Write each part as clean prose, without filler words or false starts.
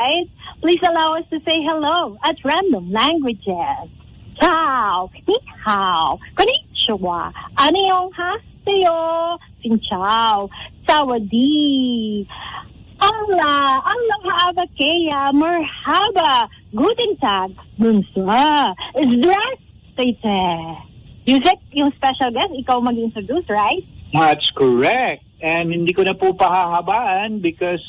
right? Please allow us to say hello at random languages. Ciao, ni hao, konnichiwa, annyeonghaseyo, xin chào, sawadi, Allah, Allah ha'avakaya, merhaba, guten tag, bunsa, zdravstvuyte. Yusek, yung special guest, ikaw mag-introduce, right? That's correct. And hindi ko na po pahahabaan because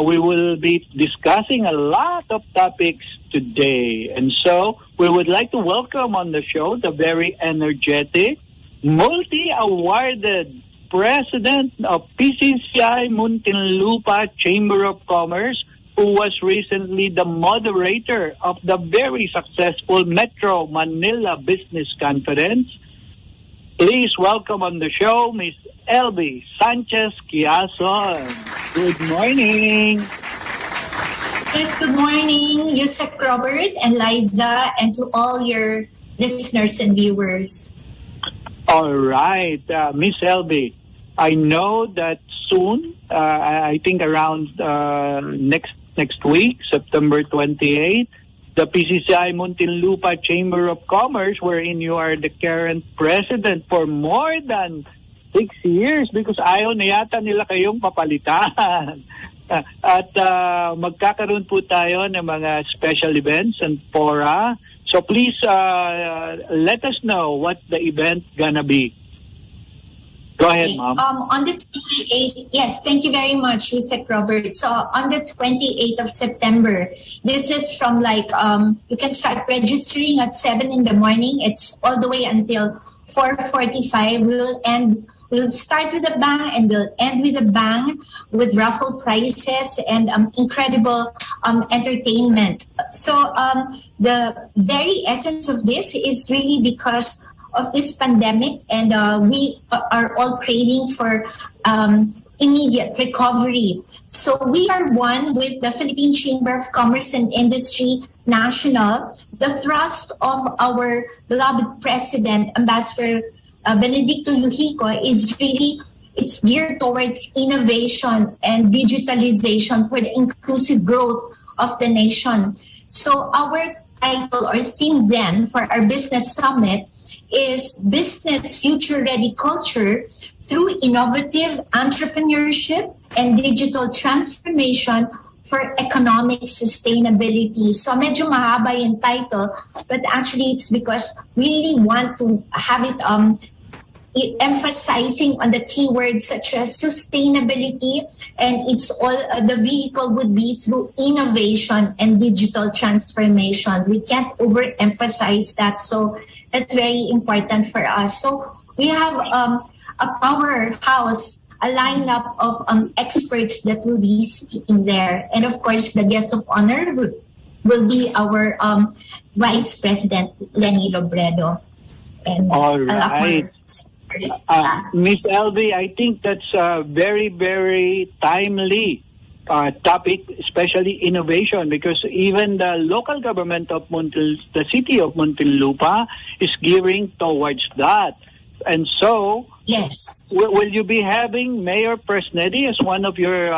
we will be discussing a lot of topics today. And so we would like to welcome on the show the very energetic, multi-awarded president of PCCI Muntinlupa Chamber of Commerce, who was recently the moderator of the very successful Metro Manila Business Conference. Please welcome on the show Ms. Elby Sanchez Quiazon. Good morning. Yes, good morning, Yusef Robert and Liza, and to all your listeners and viewers. All right, Miss Elby, I know that soon, I think around next week, September 28th, the PCCI Muntinlupa Chamber of Commerce, wherein you are the current president for more than 6 years because ayaw na yata nila kayong papalitan. At magkakaroon po tayo ng mga special events and fora. So please let us know what the event gonna be. Go ahead, Ma'am. On the 28th, yes, thank you very much, Yusek Robert. So on the 28th of September, this is from you can start registering at 7 in the morning. It's all the way until 4:45. We'll start with a bang and we'll end with a bang with raffle prizes and incredible entertainment. So the very essence of this is really because of this pandemic, and we are all craving for immediate recovery. So we are one with the Philippine Chamber of Commerce and Industry National. The thrust of our beloved President, Ambassador Benedicto Yuhico, is really, it's geared towards innovation and digitalization for the inclusive growth of the nation. So our title or theme then for our business summit is Business Future Ready Culture through Innovative Entrepreneurship and Digital Transformation for Economic Sustainability. So medyo mahaba yung title, but actually it's because we really want to have it emphasizing on the keywords such as sustainability, and it's all the vehicle would be through innovation and digital transformation. We can't overemphasize that, so that's very important for us. So we have a powerhouse, a lineup of experts that will be speaking there, and of course the guest of honor will be our Vice President Lenny Robredo. And all right. Ms. Elby, I think that's a very, very timely topic, especially innovation, because even the local government of the city of Muntinlupa is gearing towards that. And so, yes, will you be having Mayor Presnedi as one of your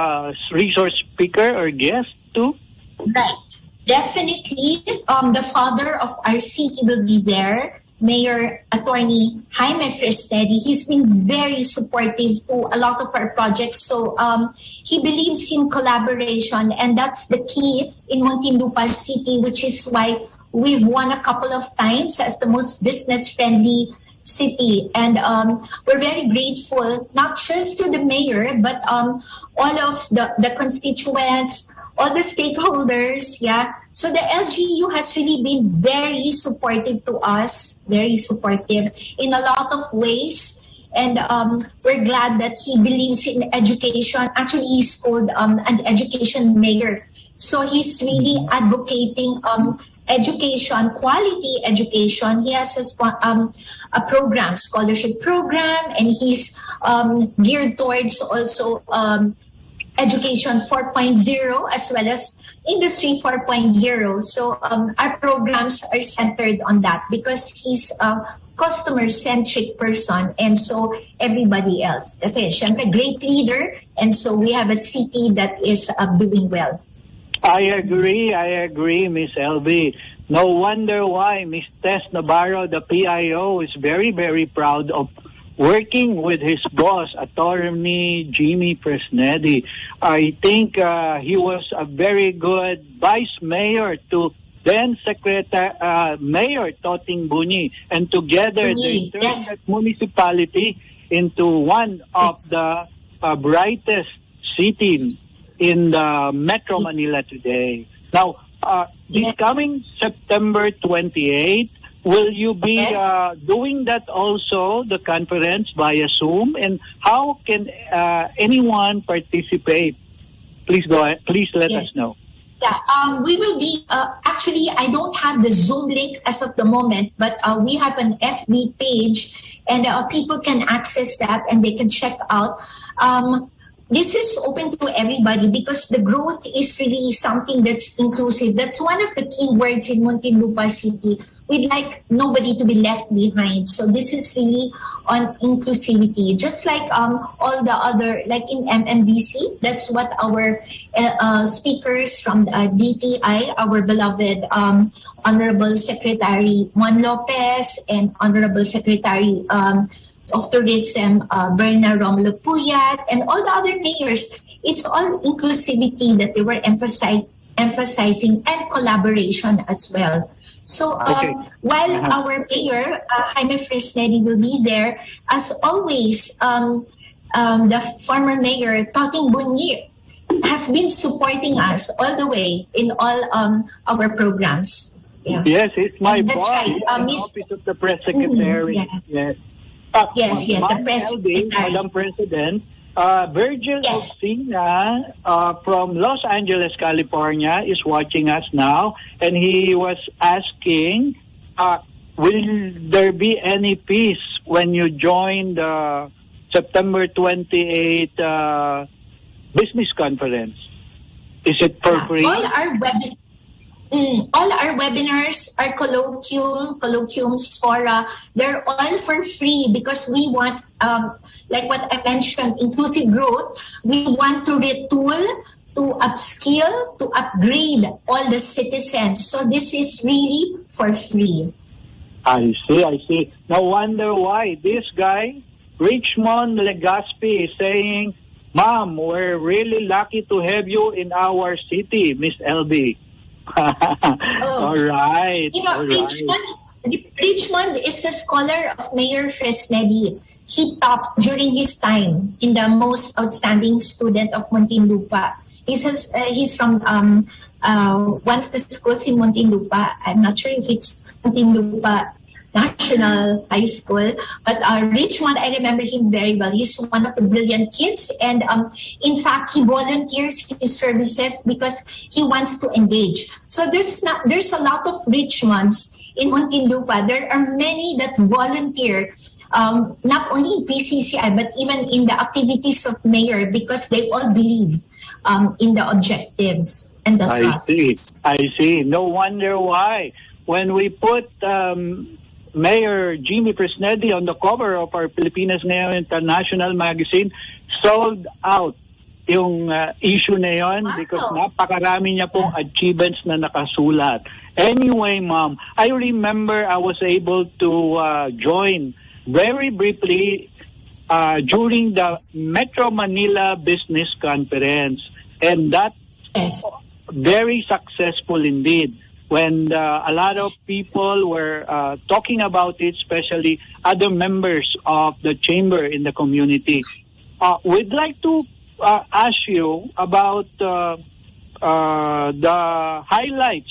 resource speaker or guest too? Right. Definitely, the father of our city will be there. Mayor Attorney Jaime Fresnedi. He's been very supportive to a lot of our projects. So he believes in collaboration, and that's the key in Muntinlupa City, which is why we've won a couple of times as the most business-friendly city. And we're very grateful, not just to the mayor, but all of the constituents, all the stakeholders, yeah. So the LGU has really been very supportive to us, very supportive in a lot of ways. And we're glad that he believes in education. Actually, he's called an education mayor. So he's really advocating education, quality education. He has a program, scholarship program, and he's geared towards also Education 4.0 as well as Industry 4.0. So our programs are centered on that because he's a customer-centric person, and so everybody else. Kasi syempre great leader, and so we have a city that is doing well. I agree, Miss LB. No wonder why Miss Tess Navarro, the PIO, is very, very proud of working with his boss, Attorney Jimmy Fresnedi. I think he was a very good vice mayor to then Secretary Mayor Toting Bunyi, and together they turned that municipality into one of the brightest cities in the Metro Manila today. Now, this coming September 28th, will you be doing that also, the conference via Zoom? And how can anyone participate? Please go ahead. Please let us know. Yeah, we will be, actually, I don't have the Zoom link as of the moment, but we have an FB page and people can access that and they can check out. This is open to everybody because the growth is really something that's inclusive. That's one of the key words in Muntinlupa City. We'd like nobody to be left behind. So this is really on inclusivity. Just like all the other, like in MMBC, that's what our speakers from the DTI, our beloved Honorable Secretary Juan Lopez and Honorable Secretary of Tourism, Berna Romulo Puyat, and all the other mayors, it's all inclusivity that they were emphasizing and collaboration as well. So while our mayor, Jaime Fresnedi, will be there, as always, the former mayor, Toting Bunyi, has been supporting us all the way in all our programs. Yeah. Yes, it's my boss. Right. Office of the Press Secretary. Yes. Yes, the Press Secretary. Madam President, Virgil Oxina from Los Angeles, California is watching us now, and he was asking, will there be any fees when you join the September 28th business conference? Is it for free? All our webinars, our colloquiums, fora, they're all for free because we want, like what I mentioned, inclusive growth. We want to retool, to upskill, to upgrade all the citizens. So this is really for free. I see. No wonder why this guy, Richmond Legaspi, is saying, Ma'am, we're really lucky to have you in our city, Miss LB. All right. You know, Richmond is a scholar of Mayor Fresnedi. He topped during his time in the most outstanding student of Muntinlupa. He's from one of the schools in Muntinlupa. I'm not sure if it's Muntinlupa National High School, but Richmond, I remember him very well. He's one of the brilliant kids, and in fact, he volunteers his services because he wants to engage. So there's a lot of Richmonds in Muntinlupa. There are many that volunteer, not only in PCCI but even in the activities of mayor because they all believe in the objectives and the trust. I see. No wonder why when we put Mayor Jimmy Fresnedi on the cover of our Pilipinas Ngayon International magazine, sold out yung issue na yon because napakarami niya pong achievements na nakasulat. Anyway, Ma'am, I remember I was able to join very briefly during the Metro Manila Business Conference, and that very successful indeed. When a lot of people were talking about it, especially other members of the chamber in the community. We'd like to ask you about the highlights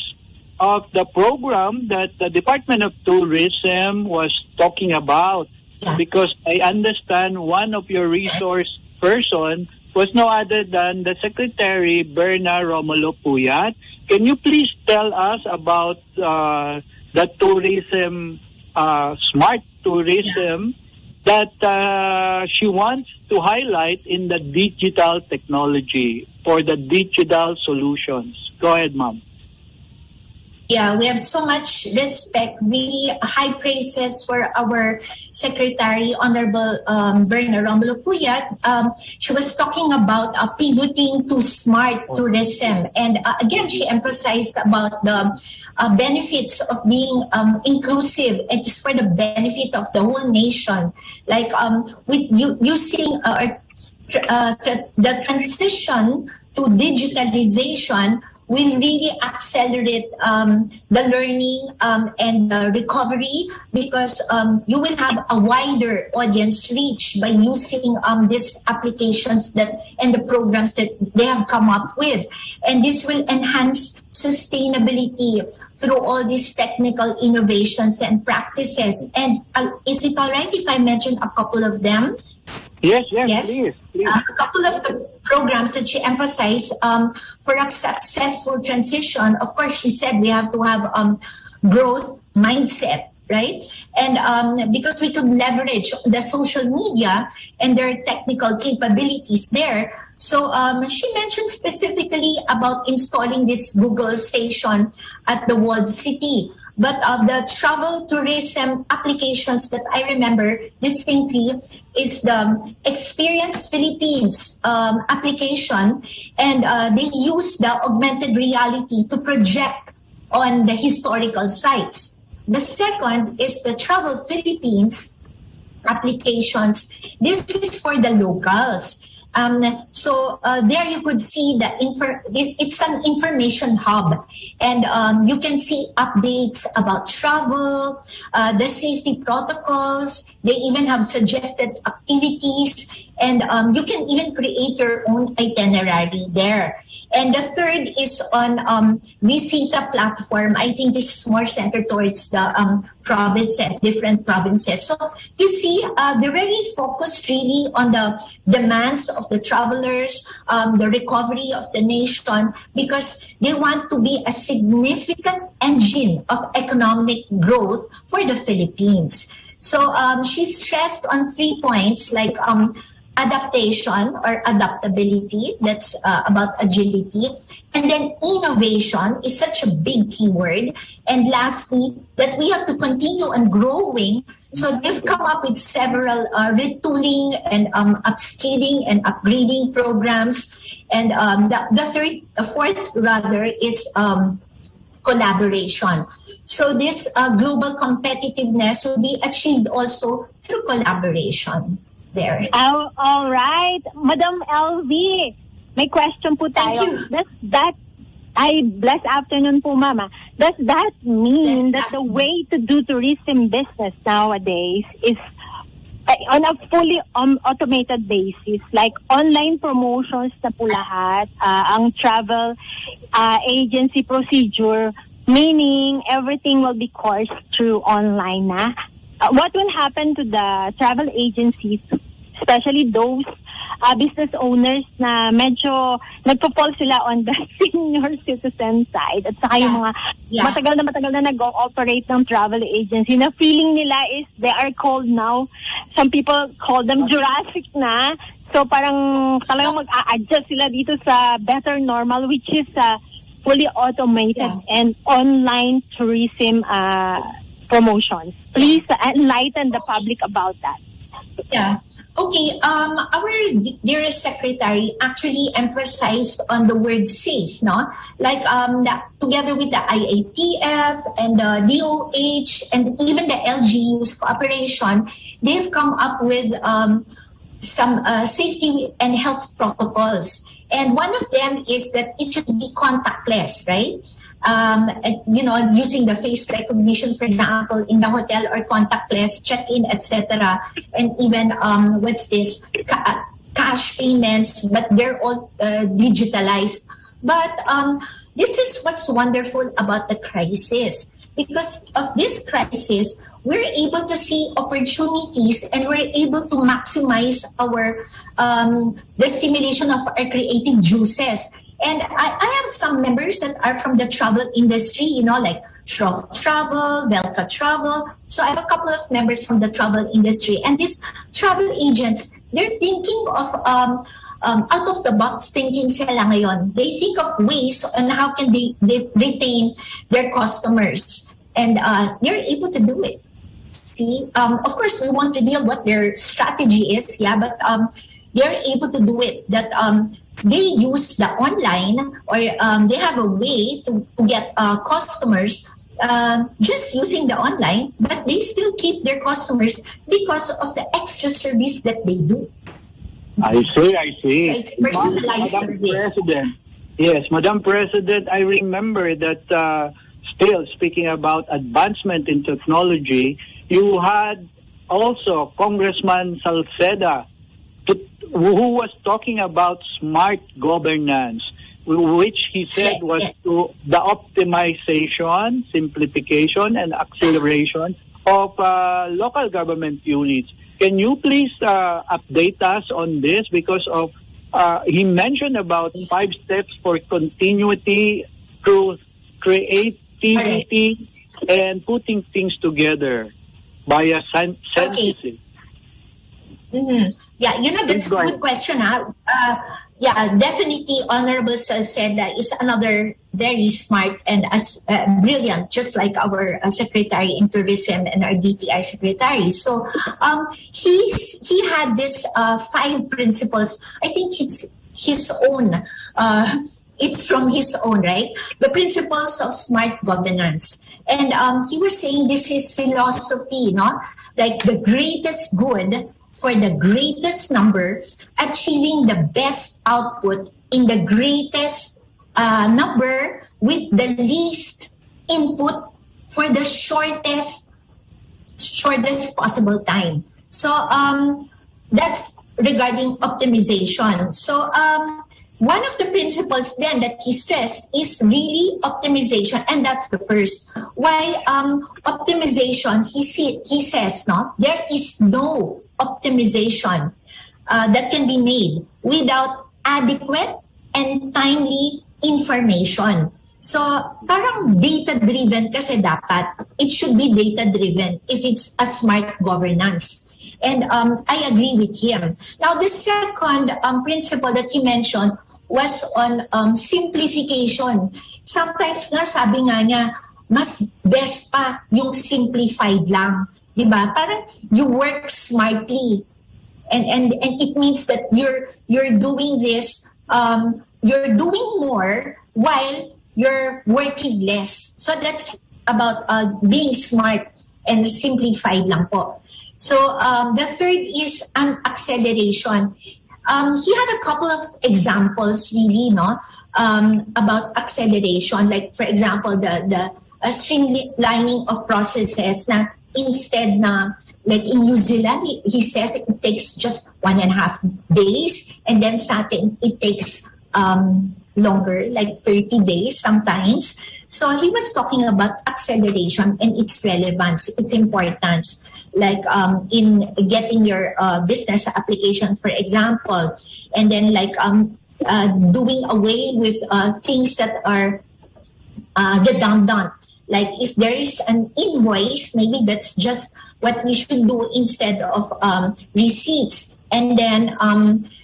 of the program that the Department of Tourism was talking about, because I understand one of your resource person was no other than the Secretary Berna Romulo Puyat. Can you please tell us about the tourism, smart tourism that she wants to highlight in the digital technology for the digital solutions? Go ahead, Ma'am. Yeah, we have so much respect, really high praises for our Secretary, Honorable Berna Romulo Puyat. She was talking about pivoting to smart tourism. And again, she emphasized about the benefits of being inclusive. It is for the benefit of the whole nation. Like with using the transition to digitalization will really accelerate the learning and the recovery, because you will have a wider audience reach by using these applications that and the programs that they have come up with. And this will enhance sustainability through all these technical innovations and practices. And is it all right if I mention a couple of them? Yes, please. A couple of the programs that she emphasized for a successful transition. Of course, she said we have to have growth mindset, right? And because we could leverage the social media and their technical capabilities there. So she mentioned specifically about installing this Google station at the walled city. But the travel tourism applications that I remember distinctly is the Experience Philippines application. And they use the augmented reality to project on the historical sites. The second is the Travel Philippines applications. This is for the locals. So there you could see it's an information hub, and you can see updates about travel, the safety protocols. They even have suggested activities, and you can even create your own itinerary there. And the third is on Visita platform. I think this is more centered towards the provinces, different provinces. So you see, they're very focused really on the demands of the travelers, the recovery of the nation, because they want to be a significant engine of economic growth for the Philippines. So she stressed on 3 points like adaptation or adaptability, that's about agility. And then innovation is such a big keyword. And lastly, that we have to continue on growing. So they've come up with several retooling and upskilling and upgrading programs. And the fourth is collaboration. So this global competitiveness will be achieved also through collaboration. There. Oh, all right. Madam LV, may question po tayo. Blessed afternoon po, Mama. Does that mean that the way to do tourism business nowadays is on a fully automated basis, like online promotions na po lahat, ang travel agency procedure, meaning everything will be coursed through online na? What will happen to the travel agencies, especially those business owners na medyo nagpo-fall sila on the senior citizen side at saka yung mga matagal na nag-ooperate ng travel agency na feeling nila is they are called now, some people call them Jurassic na. So parang talagang mag-a-adjust sila dito sa better normal, which is fully automated and online tourism promotions. Please enlighten the public about that. Yeah. Okay. Our dearest secretary actually emphasized on the word safe, no? Like together with the IATF and the DOH and even the LGU's cooperation, they've come up with some safety and health protocols. And one of them is that it should be contactless, right? Using the face recognition, for example, in the hotel, or contactless check-in, etc. And even cash payments, but they're all digitalized. But this is what's wonderful about the crisis. Because of this crisis, we're able to see opportunities and we're able to maximize the stimulation of our creative juices. And I have some members that are from the travel industry, like Shroff Travel, Velka Travel. So I have a couple of members from the travel industry. And these travel agents, they're thinking of out of the box thinking sila ngayon. They think of ways on how can they retain their customers, and they're able to do it. See, of course, we won't reveal what their strategy is, yeah, but they're able to do it. That they use the online, or they have a way to get customers just using the online, but they still keep their customers because of the extra service that they do. I see. So it's personalized Madam service. President. Yes, Madam President, I remember that still speaking about advancement in technology, you had also Congressman Salceda who was talking about smart governance, which he said was to the optimization, simplification, and acceleration of local government units. Can you please update us on this? Because of he mentioned about 5 steps for continuity through creativity and putting things together via synthesis. Yeah, that's a good question. Yeah, definitely Honorable Salceda is another very smart and brilliant, just like our Secretary in Tourism and our DTI Secretary. So he had this 5 principles. I think it's his own. It's from his own, right? The principles of smart governance. And he was saying this is philosophy, like the greatest good for the greatest number, achieving the best output in the greatest number with the least input for the shortest possible time. So that's regarding optimization. So one of the principles then that he stressed is really optimization, and that's the first. Why optimization? He says, there is no optimization that can be made without adequate and timely information. So parang data-driven kasi dapat. It should be data-driven if it's a smart governance. And I agree with him. Now, the second principle that he mentioned was on simplification. Sometimes nga, sabi nga niya, mas best pa yung simplified lang. Diba? Parang you work smartly. And it means that you're doing this, you're doing more while you're working less. So that's about being smart and simplified lang po. So the third is an acceleration. He had a couple of examples really, about acceleration. Like for example, the streamlining of processes na instead na, like in New Zealand, he says it takes just 1.5 days, and then sa atin it takes longer, like 30 days sometimes. So he was talking about acceleration and its relevance, its importance, like in getting your business application, for example, and then like doing away with things that are redundant. Like if there is an invoice, maybe that's just what we should do instead of receipts. And then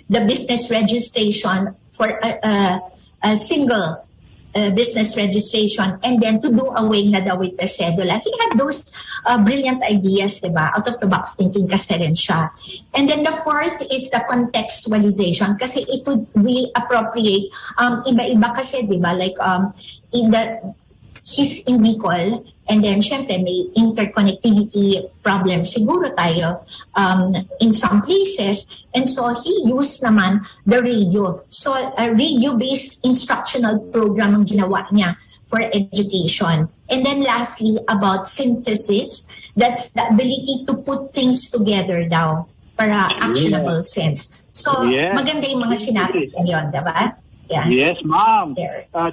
the business registration for a single business registration, and then to do away na daw with the cedula. He had those brilliant ideas, diba? Out of the box thinking kasi rin siya. And then the fourth is the contextualization, kasi it would be appropriate. Iba-iba kasi, diba? Like he's in Bicol, and then syempre may interconnectivity problem siguro tayo in some places, and so he used naman the radio. So a radio-based instructional program ang ginawa niya for education. And then lastly, about synthesis, that's the ability to put things together daw para actionable sense. So maganda yung mga sinabi niyo, diba? Yeah. Yes, ma'am.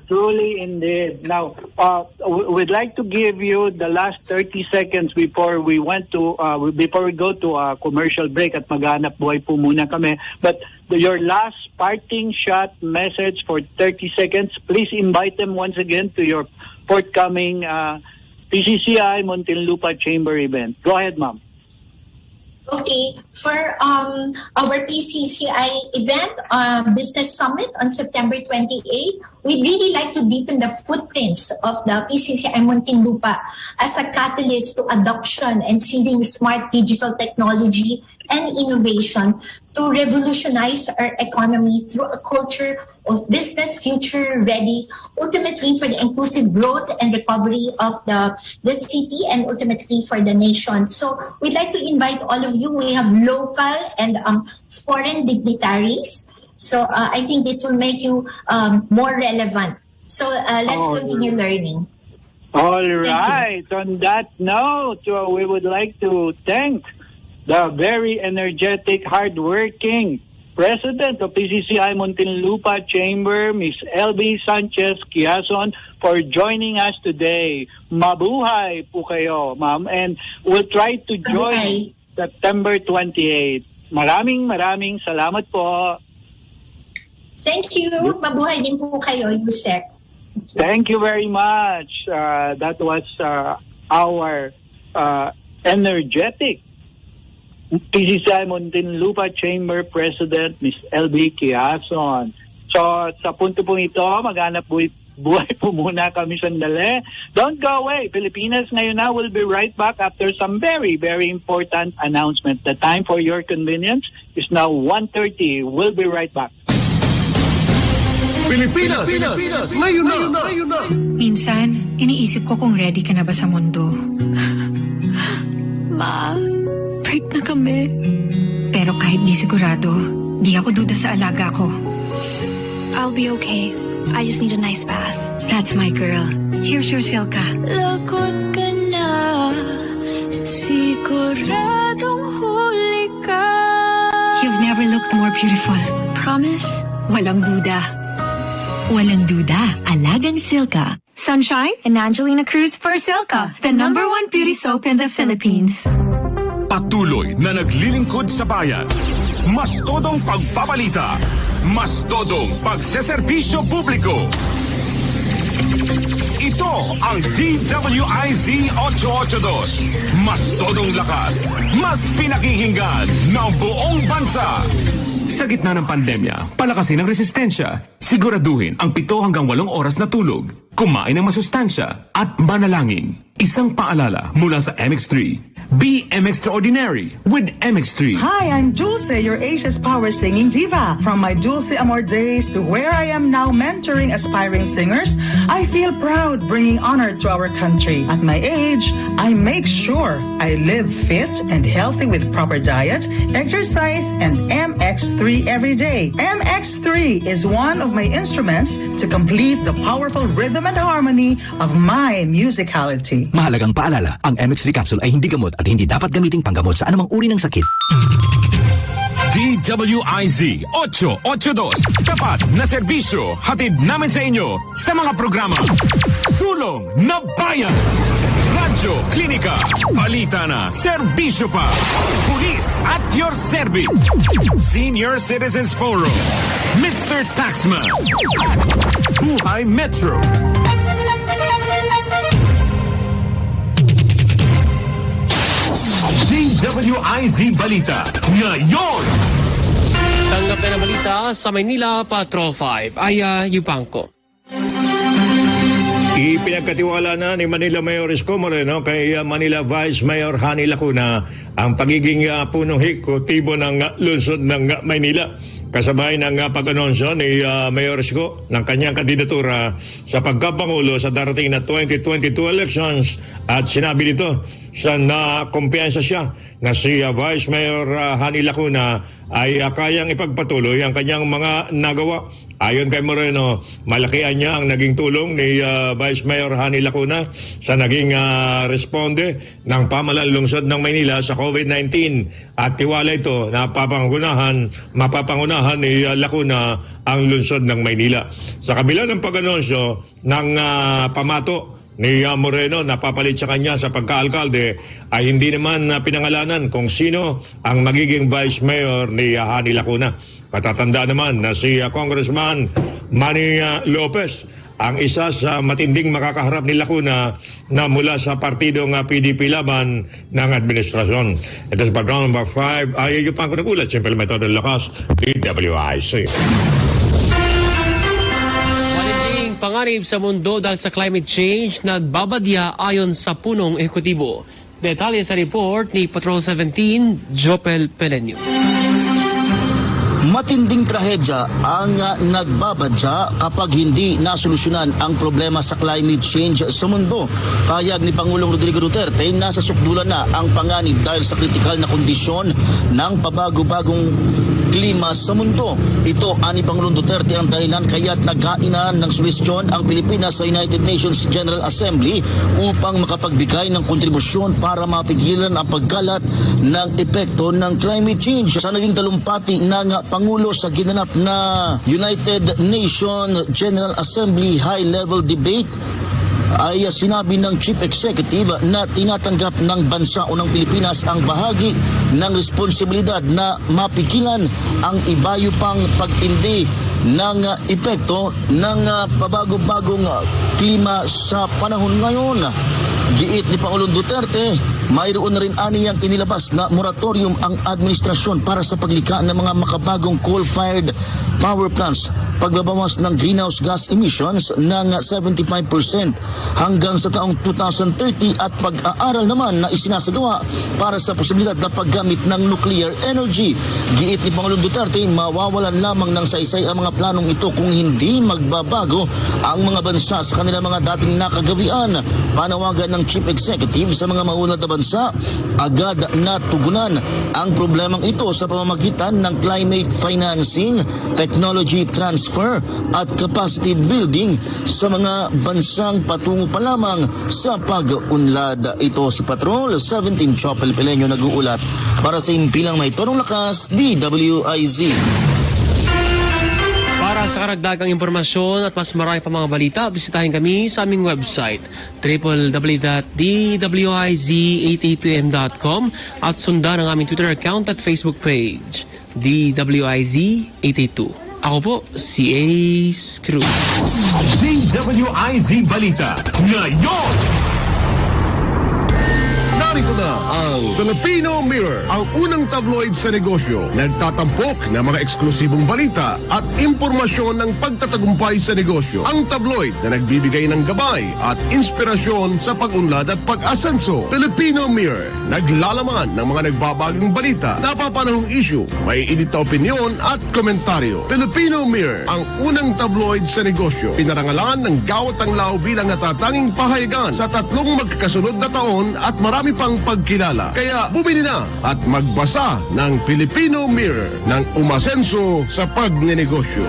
Truly, indeed. Now, we'd like to give you the last 30 seconds before we go to a commercial break at maghanap buhay po muna kami. But your last parting shot message for 30 seconds, please invite them once again to your forthcoming PCCI Muntinlupa Chamber event. Go ahead, ma'am. Okay, for our PCCI event, Business Summit on September 28, we'd really like to deepen the footprints of the PCCI Muntinlupa as a catalyst to adoption and seizing smart digital technology and innovation to revolutionize our economy through a culture of business future ready, ultimately for the inclusive growth and recovery of the city and ultimately for the nation. So we'd like to invite all of you. We have local and foreign dignitaries. So I think it will make you more relevant. So let's continue learning. All right. On that note, we would like to thank the very energetic, hardworking President of PCCI Muntinlupa Chamber, Ms. LB Sanchez Quiazon, for joining us today. Mabuhay po kayo, ma'am. And we'll try to join September 28. Maraming salamat po. Thank you. Mabuhay din po kayo, Yusek. Thank you very much. That was our energetic PCCI Muntinlupa Chamber President, Ms. LB Quiazon. So, sa punto po ito, maghanap buhay po muna kami sandali. Don't go away. Pilipinas ngayon na. We'll be right back after some very, very important announcement. The time for your convenience is now 1:30. We'll be right back. Pilipinas! Ngayon na! Minsan, iniisip ko kung ready ka na ba sa mundo. Ma, break na kami. Pero kahit di sigurado, di ako duda sa alaga ko. I'll be okay. I just need a nice bath. That's my girl. Here's your Silka. Lagot ka na, siguradong huli ka. You've never looked more beautiful. Promise? Walang duda. Walang duda, alagang Silka. Sunshine and Angelina Cruz for Silka, the #1 beauty soap in the Philippines. Patuloy na naglilingkod sa bayan. Mas todong pagpapalita. Mas todong pagseserbisyo publiko. Ito ang DWIZ 882. Mas todong lakas. Mas pinakinggan ng buong bansa. Sa gitna ng pandemya, palakasin ang resistensya. Siguraduhin ang 7 hanggang 8 oras na tulog. Kumain ng masustansya at manalangin. Isang paalala mula sa MX3. Be extraordinary with MX3. Hi, I'm Dulce, your Asia's power singing diva. From my Dulce Amor days to where I am now mentoring aspiring singers, I feel proud bringing honor to our country. At my age, I make sure I live fit and healthy with proper diet, exercise, and MX3 every day. MX3 is one of my instruments to complete the powerful rhythm and harmony of my musicality. Mahalagang paalala, ang MX3 capsule ay hindi gamot at hindi dapat gamiting panggamot sa anumang uri ng sakit. DWIZ 882. Tapat na serbisyo hatid namin sa inyo sa mga programa. Sulong na Bayan. Radyo, klinika, balita na, serbisyo pa. Pulis at your service. Senior Citizens Forum. Mr. Taxman. Buhay Metro. DWIZ Balita ngayon. Tanggap na ng balita sa Maynila Patrol 5 ay Yupanco. Ipinagkatiwala na ni Manila Mayor Isko Moreno kay Manila Vice Mayor Hani Lacuna ang pagiging punong hekutibo ng lungsod ng Maynila. Kasabay ng pag-anonsyo ni Mayor Isko ng kanyang kandidatura sa pagkapangulo sa darating na 2022 elections at sinabi nito sa kumpiyansa siya na si Vice Mayor Hani Lacuna ay kayang ipagpatuloy ang kanyang mga nagawa. Ayon kay Moreno, malakihan niya ang naging tulong ni Vice Mayor Hani Lacuna sa naging responde ng pamahalaan lungsod ng Maynila sa COVID-19 at tiwala ito na mapapangunahan ni Lacuna ang lungsod ng Maynila. Sa kabila ng pag-anonsyo ng pamato ni Moreno na papalit sa kanya sa pagka-alkalde ay hindi naman pinangalanan kung sino ang magiging Vice Mayor ni Hani Lacuna. Patatanda naman na si Congressman Manny Lopez ang isa sa matinding makakaharap ni Lacuna na mula sa partidong PDP laban ng administrasyon. Ito sa background number 5 ay yung pangkunagulat. Siyempre may todo lakas, DWIC. Matinding panganib sa mundo dahil sa climate change, nagbabadya ayon sa punong ehekutibo. Detalye sa report ni Patrol 17, Jopel Pelenio. Matinding trahedya ang nagbabadya kapag hindi nasolusyonan ang problema sa climate change sa mundo. Pahayag ni Pangulong Rodrigo Duterte, nasa sukdulan na ang panganib dahil sa kritikal na kondisyon ng pabago-bagong klima sa mundo. Ito, ani Pangulong Duterte, ang dahilan kaya't nagkainan ng suwestyon ang Pilipinas sa United Nations General Assembly upang makapagbigay ng kontribusyon para mapigilan ang pagkalat ng epekto ng climate change. Sa naging talumpati ng Pangulo sa ginanap na United Nations General Assembly High-Level Debate, ay sinabi ng Chief Executive na tinatanggap ng bansa o ng Pilipinas ang bahagi ng responsibilidad na mapigilan ang ibayo pang pagtindi ng epekto ng pabago-bagong klima sa panahon ngayon. Giit ni Pangulong Duterte, mayroon na rin aniyang inilabas na moratorium ang administrasyon para sa paglikha ng mga makabagong coal-fired power plants, pagbabawas ng greenhouse gas emissions ng 75% hanggang sa taong 2030 at pag-aaral naman na isinasagawa para sa posibilidad na paggamit ng nuclear energy. Giit ni Pangulong Duterte, mawawalan lamang ng saysay ang mga planong ito kung hindi magbabago ang mga bansa sa kanilang mga dating nakagawian. Panawagan ng Chief Executive sa mga maunat na bansa, agad na tugunan ang problemang ito sa pamamagitan ng climate financing, technology transfer at capacity building sa mga bansang patungo pa lamang sa pag-unlad. Ito si Patrol 17, Chopel Pelenyo nag-uulat para sa impilang may torong lakas, DWIZ. Para sa karagdagang impormasyon at mas marami pa mga balita, bisitahin kami sa aming website www.dwiz882m.com at sundan ang aming Twitter account at Facebook page DWIZ882. Ako po, si Ace Cruz. DWIZ Balita ngayon! Narito na ang Filipino Mirror, ang unang tabloid sa negosyo. Nagtatampok ng mga eksklusibong balita at impormasyon ng pagtatagumpay sa negosyo. Ang tabloid na nagbibigay ng gabay at inspirasyon sa pag-unlad at pag-asenso. Filipino Mirror, naglalaman ng mga nagbabagong balita, napapanahong issue, may init na opinyon at komentaryo. Filipino Mirror, ang unang tabloid sa negosyo. Pinarangalan ng Gawat ang Lao bilang natatanging pahayagan sa 3 magkakasunod na taon at marami pang pagkilala. Kaya bumili na at magbasa ng Filipino Mirror ng umasenso sa pagnenegosyo.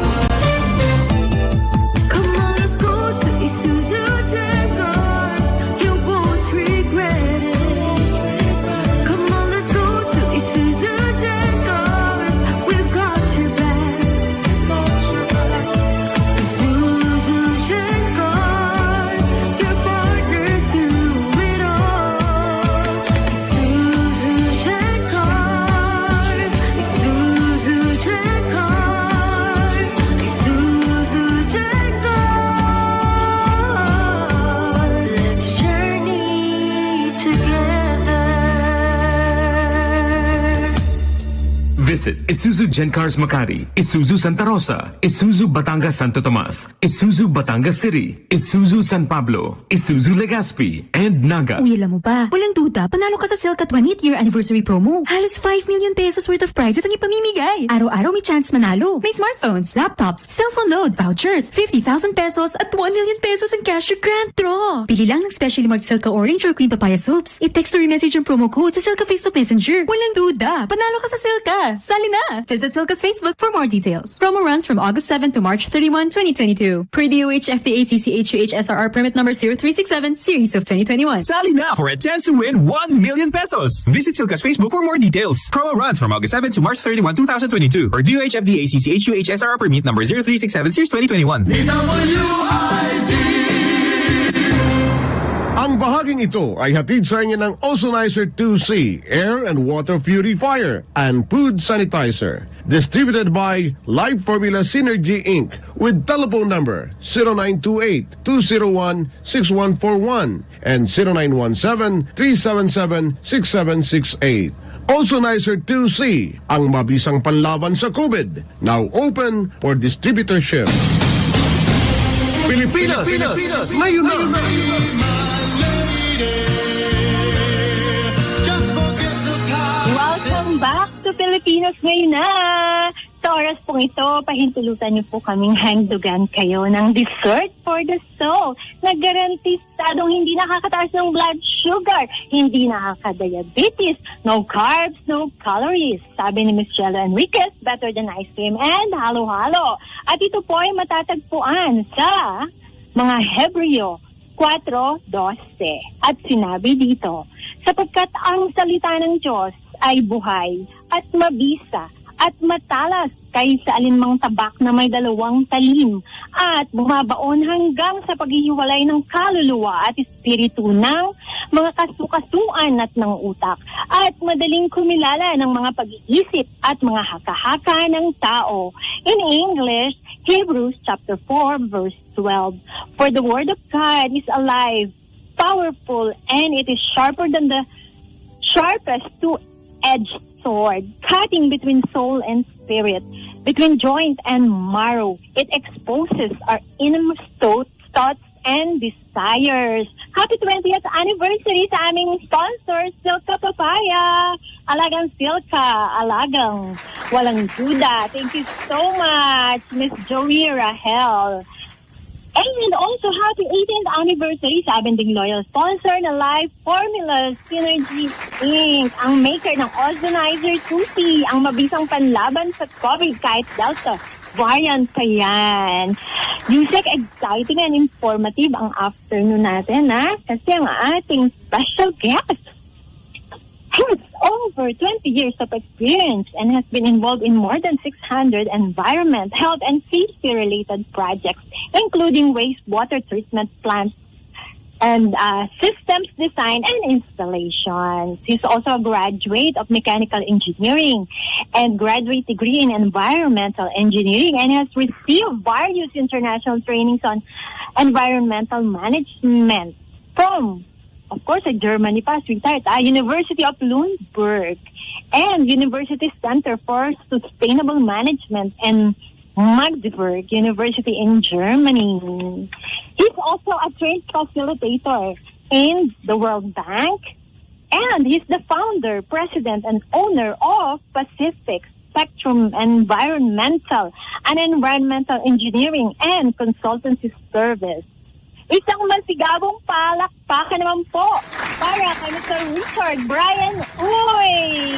Visit Isuzu Gencars Makati, Isuzu Santa Rosa, Isuzu Batangas Santo Tomas, Isuzu Batangas City, Isuzu San Pablo, Isuzu Legazpi, and Naga. Uy, alam mo ba? Walang duda, panalo ka sa Silka 20th year anniversary promo. Halos 5 million pesos worth of prizes ang ipamimigay. Araw-araw may chance manalo. May smartphones, laptops, cellphone load, vouchers, 50,000 pesos at 1 million pesos in cash grand draw. Pili lang ng specially marked Silka Orange or Queen Papaya soaps. I-text or i-message ang promo code sa Silka Facebook Messenger. Walang duda, panalo ka sa Silka. Sali na! Visit Silka's Facebook for more details. Promo runs from August 7 to March 31, 2022. Per DOH FDA CCH SRR permit number 0367 series of 2021. Sali na for a chance to win 1 million pesos. Visit Silka's Facebook for more details. Promo runs from August 7 to March 31, 2022. Per DOH FDA CCH SRR permit number 0367 series 2021. Ang bahaging ito ay hatid sa inyo ng Ozonizer 2C, Air and Water Purifier, and Food Sanitizer. Distributed by Life Formula Synergy Inc. with telephone number 0928-201-6141 and 0917-377-6768. Also Nicer 2C, ang mabisang panlaban sa COVID, now open for distributorship. Pilipinas, ngayon na! Welcome back to Pilipinas ngayon na! Sa oras pong ito, pahintulutan niyo po kaming hangdugan kayo ng dessert for the soul na garantisadong hindi nakakataas ng blood sugar, hindi nakaka-diabetes, no carbs, no calories. Sabi ni Ms. Jello Enriquez, better than ice cream and halo-halo. At ito po ay matatagpuan sa mga Hebreo 4:12. At sinabi dito, sapagkat ang salita ng Diyos ay buhay at mabisa at matalas kaysa alinmang tabak na may 2 talim at bumabaon hanggang sa paghihiwalay ng kaluluwa at espiritu ng mga kasukasuan at ng utak at madaling kumilala ng mga pag-iisip at mga haka-haka ng tao. In English, Hebrews chapter 4 verse 12. For the word of God is alive, powerful, and it is sharper than the sharpest two-edged sword, cutting between soul and spirit, between joint and marrow. It exposes our innermost thoughts and desires. Happy 20th anniversary sa aming sponsor, Silka Papaya. Alagang Silka, alagang walang duda. Thank you so much, Miss Joey Rahel. And also, happy 18th anniversary sa amin ding loyal sponsor na Life Formula Synergy Inc. Ang maker ng Ozonizer 2C, ang mabisang panlaban sa COVID kahit Delta variant pa yan. Yusek, exciting and informative ang afternoon natin, ha? Kasi ang ating special guest has over 20 years of experience and has been involved in more than 600 environment, health, and safety-related projects, including wastewater treatment plants and systems design and installations. He's also a graduate of mechanical engineering and graduate degree in environmental engineering and has received various international trainings on environmental management from, of course, at Germany pa, sweetheart, University of Lundberg and University Center for Sustainable Management and Magdeburg University in Germany. He's also a trained facilitator in the World Bank, and he's the founder, president, and owner of Pacific Spectrum Environmental and Environmental Engineering and Consultancy Service. Isang masigabong palakpakan naman po para kay Mr. Richard Brian Uy!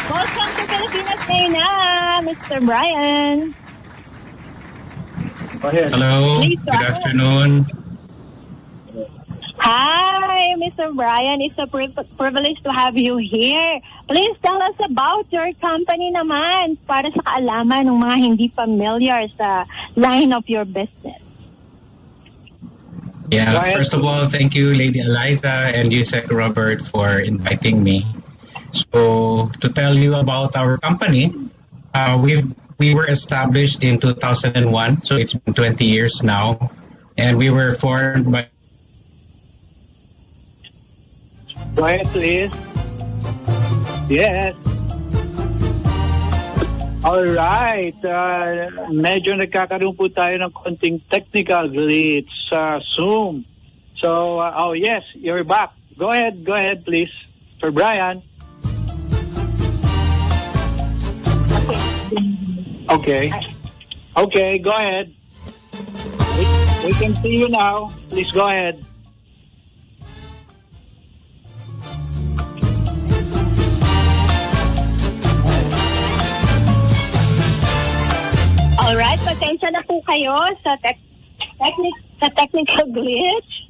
Welcome to Pilipinas ngayon na, Mr. Brian. Hello, good afternoon. Hi, Mr. Brian. It's a privilege to have you here. Please tell us about your company naman para sa kaalaman ng mga hindi familiar sa line of your business. Yeah, first of all, thank you, Lady Eliza and Yusek Robert, for inviting me. So, to tell you about our company, we were established in 2001, so it's been 20 years now, and we were formed by... Go ahead, please. Yes. All right. Medyo nagkakaroon po tayo ng konting technical glitch sa Zoom. So, yes, you're back. Go ahead, please. For Brian. Okay, go ahead. We can see you now. Please go ahead. Alright, pasensya na po kayo sa technical glitch.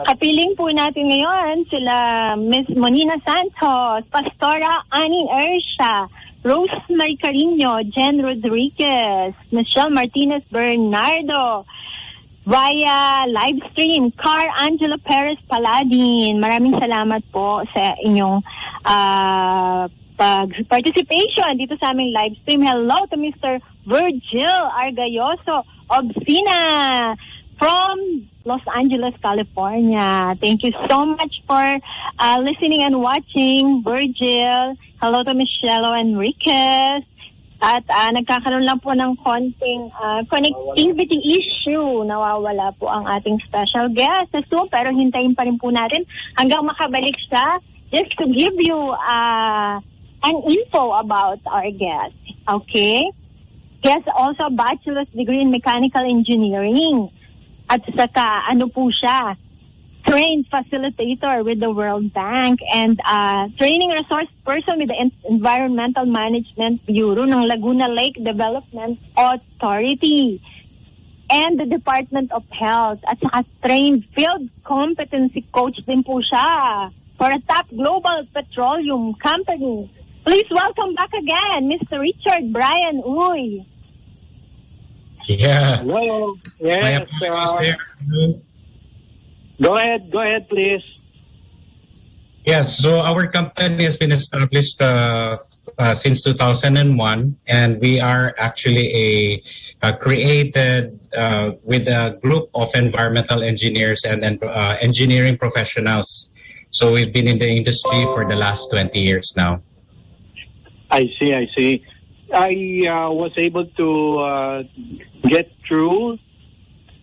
Kapiling po natin ngayon sila Miss Monina Santos, Pastora Annie Ersha, Rosemary Carino, Jen Rodriguez, Michelle Martinez Bernardo, via live stream, Car Angela Perez Paladin. Maraming salamat po sa inyong participation dito sa aming live stream. Hello to Mr. Virgil Argayoso Obsina from Los Angeles, California. Thank you so much for listening and watching, Virgil. Hello to Michelle Enriquez. At nagkakaroon lang po ng konting connectivity issue. Nawawala po ang ating special guest sa Zoom, pero hintayin pa rin po natin hanggang makabalik siya just to give you an info about our guest. Okay? He has also a bachelor's degree in mechanical engineering. At saka, po siya? Trained facilitator with the World Bank and training resource person with the Environmental Management Bureau ng Laguna Lake Development Authority and the Department of Health. At saka trained field competency coach din po siya for a top global petroleum company. Please welcome back again, Mr. Richard Brian Uy. Yeah. Hello. Yes. Go ahead, please. Yes, so our company has been established since 2001, and we are actually created with a group of environmental engineers and engineering professionals. So we've been in the industry for the last 20 years now. I see. I was able to get through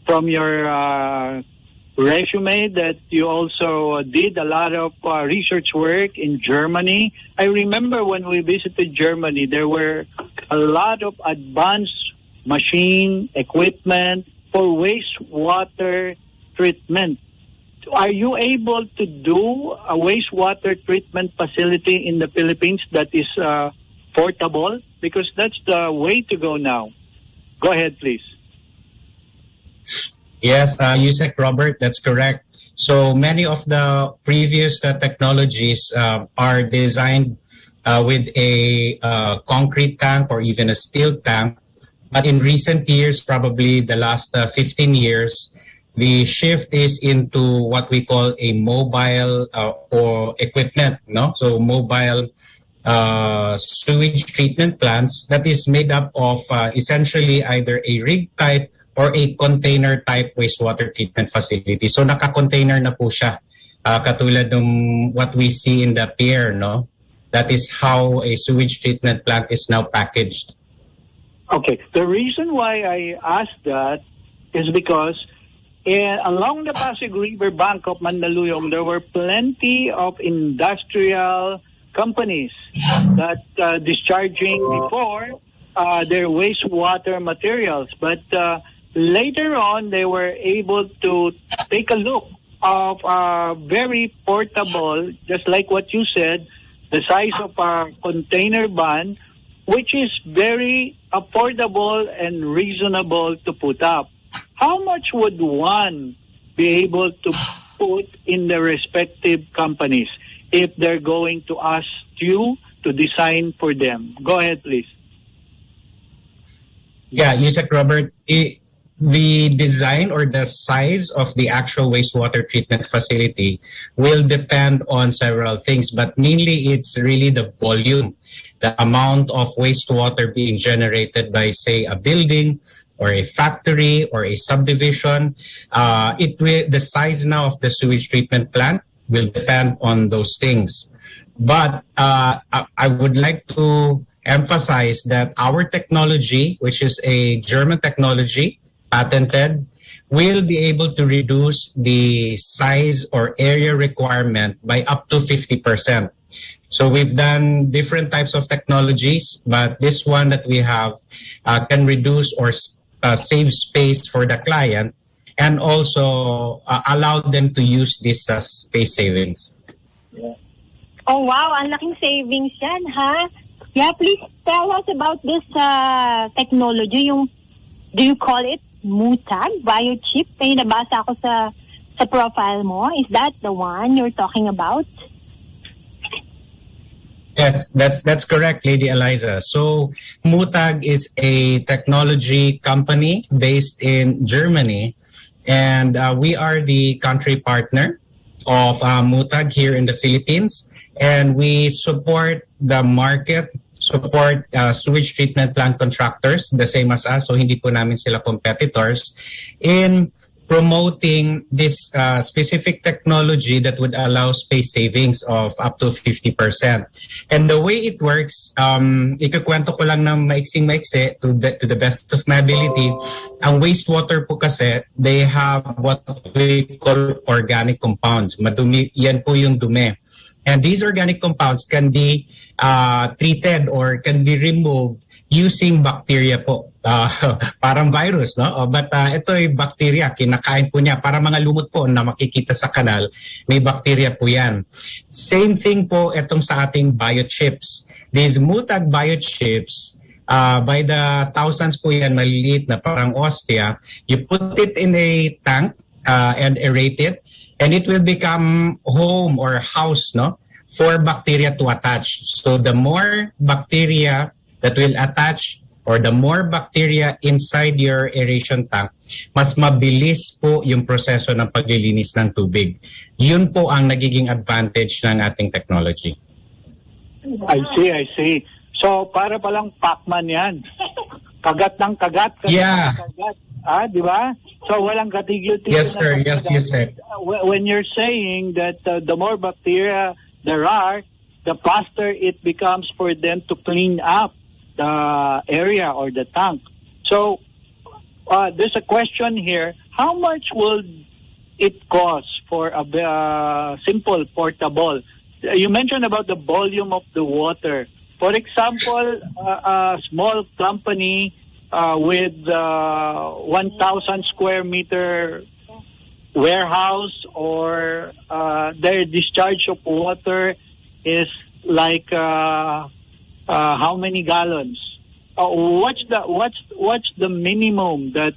from your resume that you also did a lot of research work in Germany. I remember when we visited Germany, there were a lot of advanced machine equipment for wastewater treatment. Are you able to do a wastewater treatment facility in the Philippines that is portable? Because that's the way to go now. Go ahead, please. Yes, Yusek Robert, that's correct. So many of the previous technologies are designed with a concrete tank or even a steel tank. But in recent years, probably the last 15 years, the shift is into what we call a mobile or equipment, no? So mobile sewage treatment plants that is made up of essentially either a rig type or a container type wastewater treatment facility. So naka-container na po siya. Katulad ng what we see in the pier, no? That is how a sewage treatment plant is now packaged. Okay. The reason why I asked that is because along the Pasig River bank of Mandaluyong, there were plenty of industrial companies that discharging before their wastewater materials. But later on, they were able to take a look of very portable, just like what you said, the size of a container van, which is very affordable and reasonable to put up. How much would one be able to put in the respective companies if they're going to ask you to design for them? Go ahead, please. Yeah, Yusek Robert, the design or the size of the actual wastewater treatment facility will depend on several things, but mainly it's really the volume, the amount of wastewater being generated by, say, a building or a factory or a subdivision. The size now of the sewage treatment plant will depend on those things. But I would like to emphasize that our technology, which is a German technology, patented, will be able to reduce the size or area requirement by up to 50%. So we've done different types of technologies, but this one that we have can reduce or save space for the client and also allow them to use this space savings. Yeah. Oh, wow. Ang laking savings yan, ha? Yeah, please tell us about this technology. Do you call it MUTAG, biochip? May nabasa ako sa profile mo. Is that the one you're talking about? Yes, that's correct, Lady Eliza. So MUTAG is a technology company based in Germany, and we are the country partner of MUTAG here in the Philippines. and we support the market, support sewage treatment plant contractors, the same as us, so hindi po namin sila competitors, in promoting this specific technology that would allow space savings of up to 50%. And the way it works, ikukwento ko lang ng maiksing-maiksi to the best of my ability. Ang wastewater po kasi, they have what we call organic compounds. Madumi, yan po yung dumi. And these organic compounds can be treated or can be removed using bacteria po. Parang virus, no? But ito ay bacteria, kinakain po niya. Para mga lumot po na makikita sa kanal, may bacteria po yan. Same thing po itong sa ating biochips. These mutag biochips, by the thousands po yan, maliliit na parang ostia. You put it in a tank and aerate it, and it will become home or house, no, for bacteria to attach. So the more bacteria that will attach or the more bacteria inside your aeration tank, mas mabilis po yung proseso ng paglilinis ng tubig. Yun po ang nagiging advantage ng ating technology. I see. So para palang Pac-Man yan. Kagat ng kagat. Yeah. Kagat. Di ba? So walang katigil-tigil. Yes, sir. Yes, sir. When you're saying that the more bacteria there are, the faster it becomes for them to clean up the area or the tank. So there's a question here. How much will it cost for a simple portable? You mentioned about the volume of the water. For example, a small company with 1,000 square meter warehouse, or their discharge of water is like how many gallons? What's the minimum that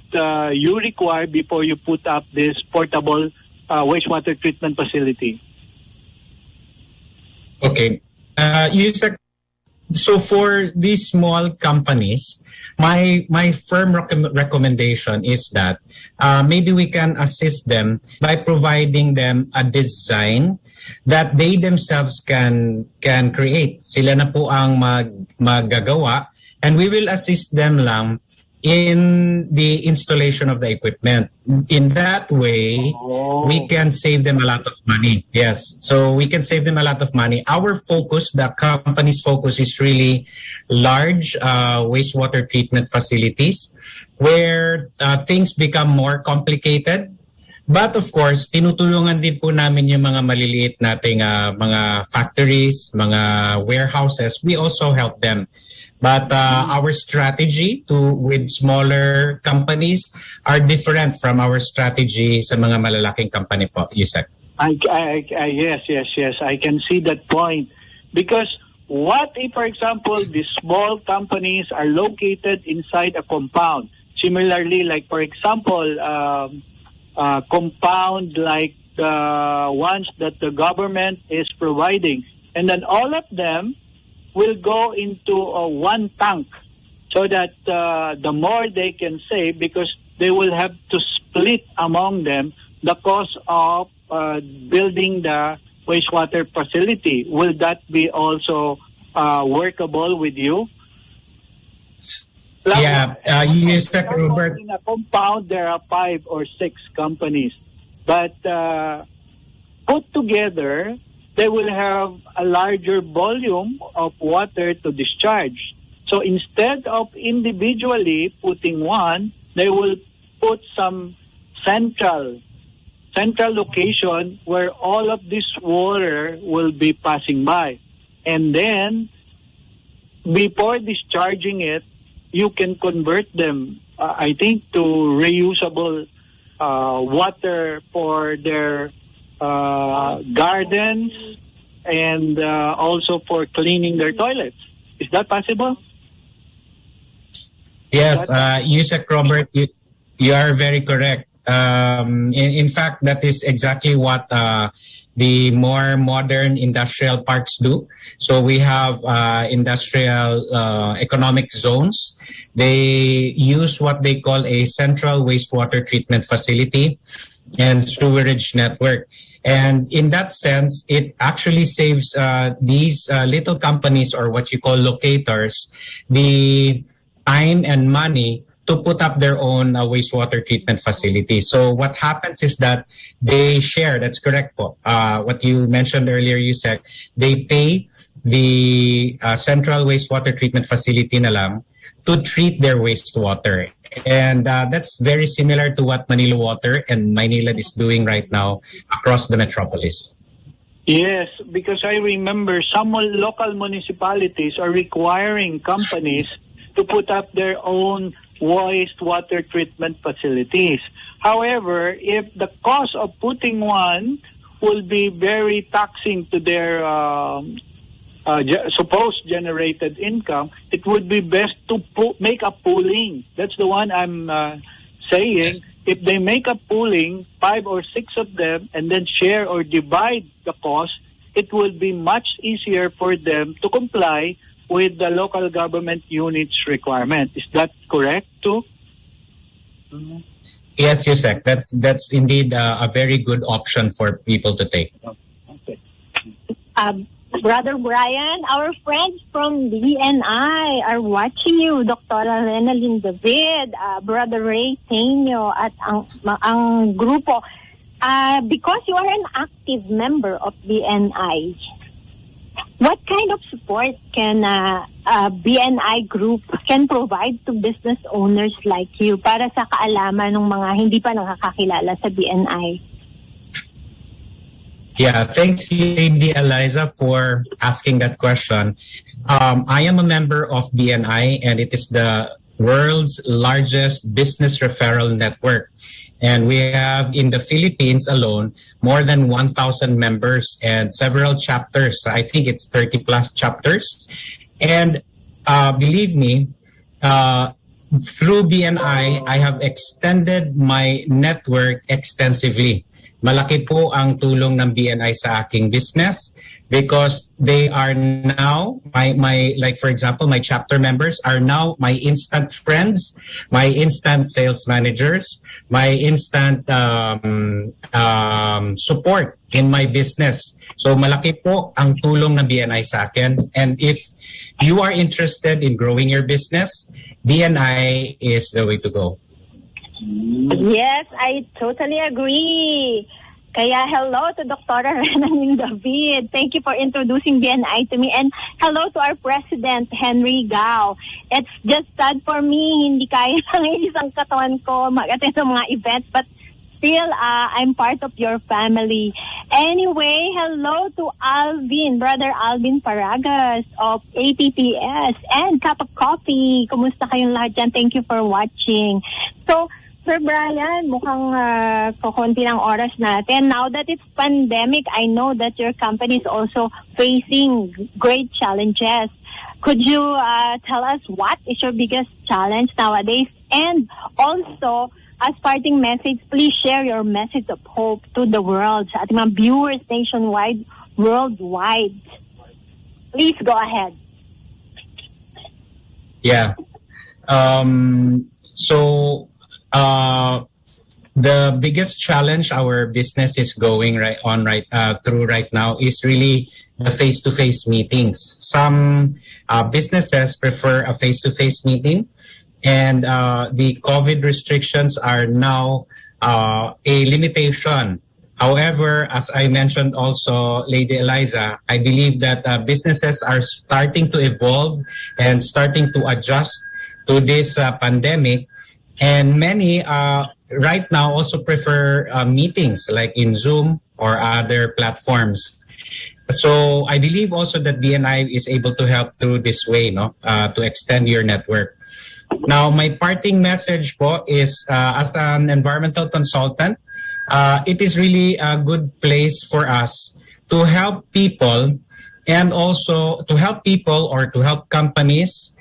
you require before you put up this portable wastewater treatment facility? Okay. So for these small companies, my firm recommendation is that maybe we can assist them by providing them a design that they themselves can create. Sila na po ang maggagawa, and we will assist them lang in the installation of the equipment. In that way, we can save them a lot of money. Yes. So we can save them a lot of money. Our focus, the company's focus, is really large wastewater treatment facilities where things become more complicated. But of course, tinutulungan din po namin yung mga maliliit nating mga factories, mga warehouses. We also help them. But our strategy with smaller companies are different from our strategy sa mga malalaking company po, Yusek. Yes. I can see that point. Because what if, for example, the small companies are located inside a compound? Similarly, like for example, compound like the ones that the government is providing. And then all of them will go into one tank, so that the more they can save, because they will have to split among them the cost of building the wastewater facility. Will that be also workable with you? Yeah, yes, Robert. In a compound, there are 5 or 6 companies, but put together, they will have a larger volume of water to discharge. So instead of individually putting one, they will put some central location where all of this water will be passing by. And then, before discharging it, you can convert them, I think, to reusable water for their gardens, and also for cleaning their toilets. Is that possible? Yes, Yusek, Robert, you are very correct. In fact, that is exactly what the more modern industrial parks do. So we have industrial economic zones. They use what they call a central wastewater treatment facility and sewerage network. And in that sense, it actually saves these little companies, or what you call locators, the time and money to put up their own wastewater treatment facility. So what happens is that they share, that's correct po, what you mentioned earlier, Yusek, they pay the central wastewater treatment facility na lang to treat their wastewater. And that's very similar to what Manila Water and Maynilad is doing right now across the metropolis. Yes, because I remember some local municipalities are requiring companies to put up their own wastewater treatment facilities. However, if the cost of putting one will be very taxing to their supposed generated income, it would be best to make a pooling. That's the one I'm saying. If they make a pooling, 5 or 6 of them, and then share or divide the cost, it will be much easier for them to comply with the local government unit's requirement. Is that correct too? Yes, Yusek. That's indeed a very good option for people to take. Okay. Brother Brian, our friends from BNI are watching you. Dr. Renalyn David, Brother Ray Tenyo, at ang grupo. Because you are an active member of BNI, what kind of support can BNI group can provide to business owners like you para sa kaalaman ng mga hindi pa nakakakilala sa BNI? Yeah, thanks, Lady Eliza, for asking that question. I am a member of BNI, and it is the world's largest business referral network. And we have in the Philippines alone more than 1,000 members and several chapters. I think it's 30 plus chapters. And believe me, through BNI, I have extended my network extensively. Malaki po ang tulong ng BNI sa aking business because they are now my like, for example, my chapter members are now my instant friends, my instant sales managers, my instant support in my business. So malaki po ang tulong ng BNI sa akin. And if you are interested in growing your business, BNI is the way to go. Yes, I totally agree. Kaya hello to Dr. Renalyn David. Thank you for introducing BNI to me. And hello to our President, Henry Gao. It's just sad for me, hindi kaya ng isang katawan ko mag-attend sa mga events, but still, I'm part of your family. Anyway, hello to Alvin, Brother Alvin Paragas of APPS and Cup of Coffee. Kumusta kayong lahat dyan? Thank you for watching. So, Sir Brian, mukhang kukunti ng oras natin. Now that it's pandemic, I know that your company is also facing great challenges. Could you tell us what is your biggest challenge nowadays? And also, as parting message, please share your message of hope to the world, sa ating mga viewers nationwide, worldwide. Please go ahead. Yeah. The biggest challenge our business is going through right now is really the face-to-face meetings. Some businesses prefer a face-to-face meeting, and the COVID restrictions are now a limitation. However, as I mentioned also, Lady Eliza, I believe that businesses are starting to evolve and starting to adjust to this pandemic. And many right now also prefer meetings like in Zoom or other platforms. So I believe also that BNI is able to help through this way, to extend your network. Now, my parting message po is as an environmental consultant, it is really a good place for us to help people, and also to help people or to help companies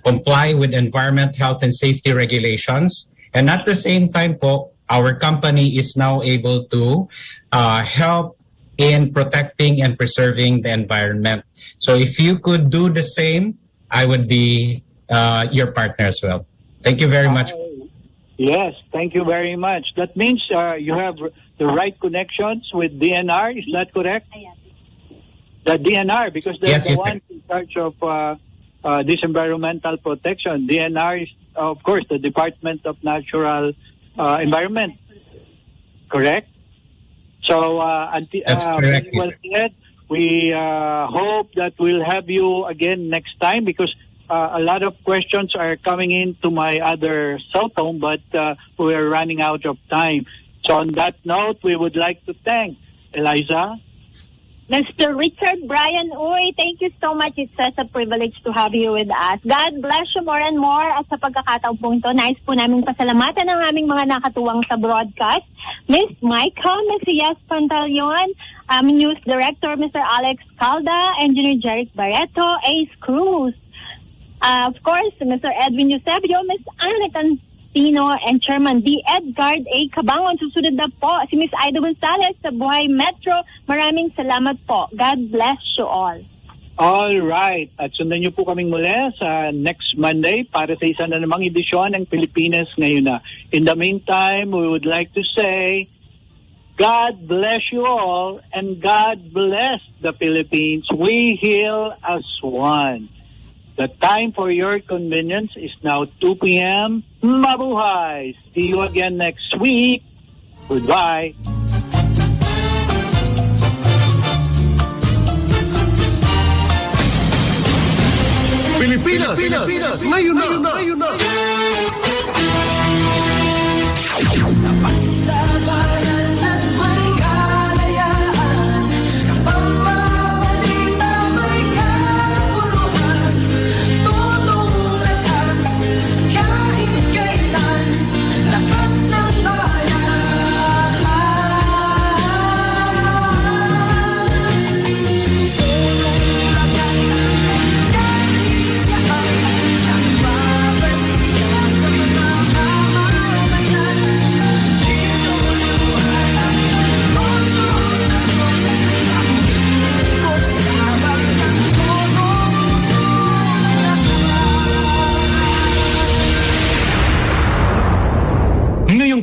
comply with environment, health, and safety regulations. And at the same time po, our company is now able to help in protecting and preserving the environment. So if you could do the same, I would be your partner as well. Thank you very much. Yes, thank you very much. That means you have the right connections with DNR. Is that correct? The DNR, because they're Yes, the yes, ones in charge of this environmental protection. DNR is, of course, the Department of Natural Environment. Correct? So, That's correct, well said. We hope that we'll have you again next time, because a lot of questions are coming into my other cell phone, but we're running out of time. So on that note, we would like to thank Eliza, Mr. Richard Brian Uy, thank you so much. It's such a privilege to have you with us. God bless you more and more. At sa pagkakataon po ito, nais po namin pasalamatan ang aming mga nakatuwang sa broadcast. Miss Michael Mesias Pantaleon, News Director Mr. Alex Calda, Engineer Jeric Barreto, Ace Cruz. Of course, Mr. Edwin Eusebio, Miss Ana Cantino, and Chairman D. Edgard A. Cabangon. Susunod na po si Miss Aida Gonzalez sa Buhay Metro. Maraming salamat po. God bless you all. All right. At sundan niyo po kaming muli sa next Monday para sa isa na namang edisyon ng Pilipinas Ngayon Na. In the meantime, we would like to say, God bless you all and God bless the Philippines. We heal as one. The time for your convenience is now 2 p.m. Mabuhay! See you again next week. Goodbye. Pilipinas, ngayon na.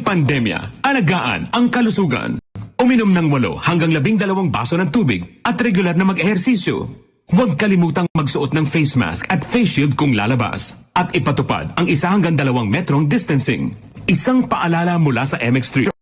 Pandemya, alagaan ang kalusugan. Uminom ng 8 hanggang 12 baso ng tubig at regular na mag-ehersisyo. Huwag kalimutang magsuot ng face mask at face shield kung lalabas. At ipatupad ang 1 hanggang 2 metrong distancing. Isang paalala mula sa MX3.